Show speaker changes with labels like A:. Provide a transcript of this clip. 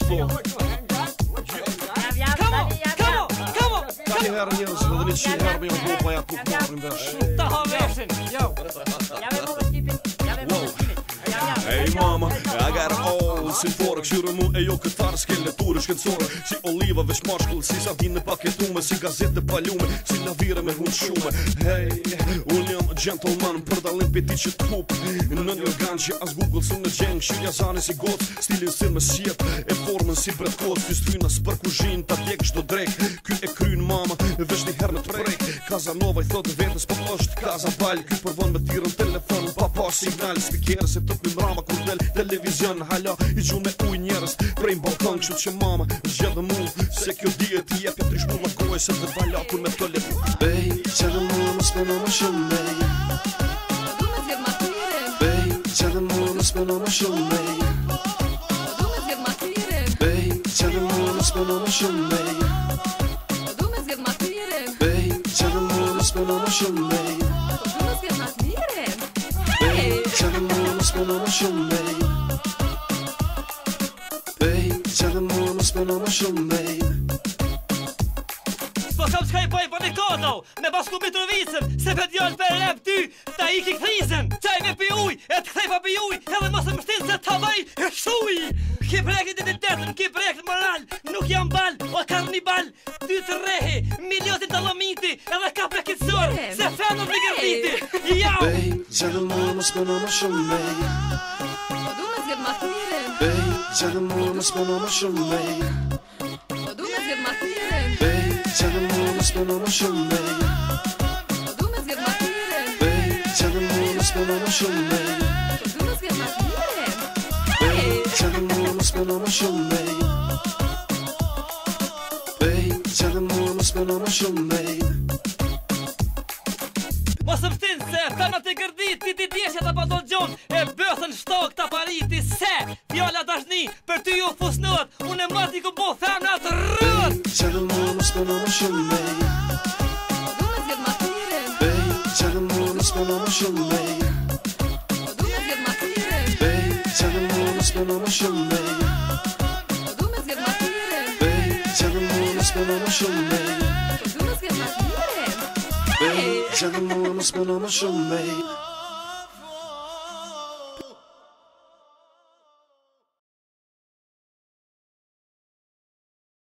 A: Një herë njërës dhe 100 herë me jo bopa ja tuk marrin vesh.
B: Ta ha veshin, jo.
A: Ej mama, I got it all. Si fore këshyre mu e jo këtar skeleture shkencore. Si oliva veç mashkull, si sardine paketume, si gazete palume, si lavire me hun shume. Hej, unë jam gentleman për dalim peti që t'kup. Në një organ që as Google së në gjeng, shirja zane si goc, stilin sin me sjep, e formën si bret koc, fystryna s'për kuzhin, ta djek shdo drek. Ky e kryn mama, veç një herë në t'prek. Kazanova I thot vetës po është Kazabal. Ky përvon me tirën telefon, pa pas signal, spikere se tëp në mrama kur del televizion. Hala I gju me uj njerës prej balkon, kështu që mama zgjedhë mu, se kjo dihet I jep e trish pulla gojë, se të valatur me të lep. Bej, zgjedhë mu më speno më shumë bej.
C: Du me zgjedh ma tyre.
A: Bej, zgjedhë mu më speno më shumë bej.
C: Du me zgjedh ma tyre.
A: Bej, zgjedhë mu më speno më shumë bej.
C: Du me zgjedh ma tyre.
A: Bej, zgjedhë mu më speno më shumë bej.
C: Du me zgjedh ma tyre.
A: Bej, zgjedhë mu më speno më shumë bej. Bej, zgjedhë mu më speno më shumë bej.
B: Po kam s'ka I pojë për një kodau, me bashku Mitrovicën, se për djallë për rep ty, ta I ki krizën, qaj me pi uj, e t'kthej pa pi uj, edhe mos e mështin se ta vaj e shuj. Ki prek identitetin, ki prek moral, nuk jam bal, o karnibal, ty të rehi, miliotin të lomiti, edhe ka prekitsor, se fenur një gërditi, jau.
A: Bej, zgjedhë mu më speno më shumë bej.
C: Du me zgjedh ma tyre.
A: Bej, zgjedhë mu më speno më shumë bej.
C: Du me zgjedh ma tyre.
A: Bej, zgjedhë mu më speno më shumë bej.
C: Du me zgjedh ma tyre.
A: Bej, zgjedhë mu më speno më shumë bej.
C: Du me zgjedh ma tyre.
A: Bej, zgjedhë mu më speno më shumë bej. Bej, zgjedhë mu më speno më shumë bej.
B: Mos e mështin se femna të gërdit, ti djeshe ta pa gjon, e bëthën shtok ta pariti, se fjalla dashni, për ty ju fusnot, unë e mati ku bo femna të rrët.
A: Zgjedhë mu më speno më shumë bej.
C: Du me zgjedh ma tyre.
A: Bej, zgjedhë mu më speno më shumë bej.
C: Du me zgjedh ma tyre.
A: Bej, zgjedhë mu më speno më shumë bej.
C: Du me zgjedh ma tyre.
A: Bej, zgjedhë mu më speno më shumë bej.
C: Du me zgjedh ma tyre.
A: Bej, zgjedhë mu më speno më shumë bej.